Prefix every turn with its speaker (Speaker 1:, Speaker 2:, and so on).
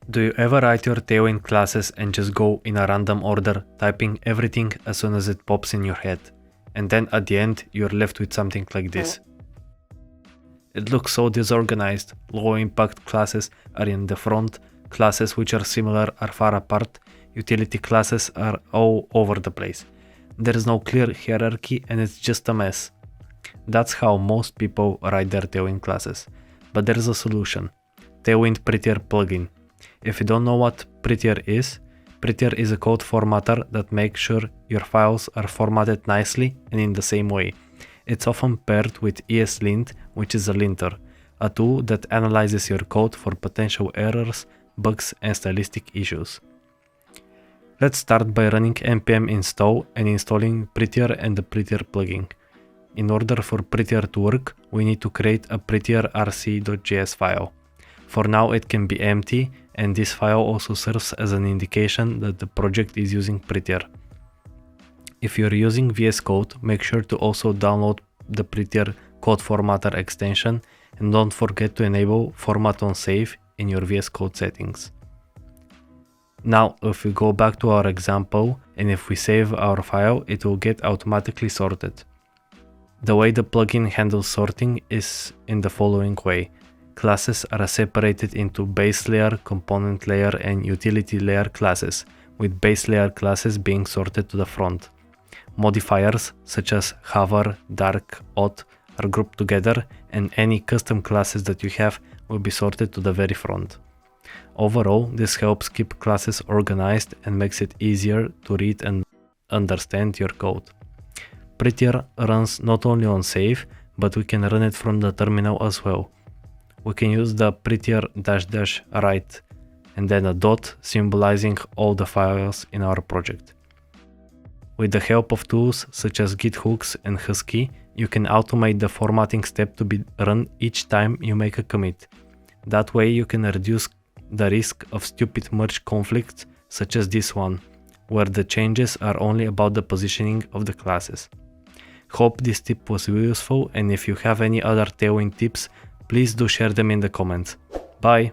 Speaker 1: Do you ever write your Tailwind classes and just go in a random order, typing everything as soon as it pops in your head, and then at the end you're left with something like this? It looks so disorganized. Low impact classes are in the front, classes which are similar are far apart, utility classes are all over the place. There is no clear hierarchy and it's just a mess. That's how most people write their Tailwind classes. But there is a solution. Tailwind Prettier Plugin. If you don't know what Prettier is a code formatter that makes sure your files are formatted nicely and in the same way. It's often paired with ESLint, which is a linter, a tool that analyzes your code for potential errors, bugs, and stylistic issues. Let's start by running npm install and installing Prettier and the Prettier plugin. In order for Prettier to work, we need to create a Prettier rc.js file. For now it can be empty, and this file also serves as an indication that the project is using Prettier. If you're using VS Code, make sure to also download the Prettier code formatter extension, and don't forget to enable format on save in your VS Code settings. Now, if we go back to our example, and if we save our file, it will get automatically sorted. The way the plugin handles sorting is in the following way. Classes are separated into base layer, component layer, and utility layer classes, with base layer classes being sorted to the front. Modifiers such as hover, dark, odd are grouped together, and any custom classes that you have will be sorted to the very front. Overall, this helps keep classes organized and makes it easier to read and understand your code. Prettier runs not only on save, but we can run it from the terminal as well. We can use the Prettier -- write and then a dot symbolizing all the files in our project. With the help of tools such as Git hooks and Husky, you can automate the formatting step to be run each time you make a commit. That way you can reduce the risk of stupid merge conflicts such as this one, where the changes are only about the positioning of the classes. Hope this tip was useful, and if you have any other Tailwind tips, please do share them in the comments. Bye!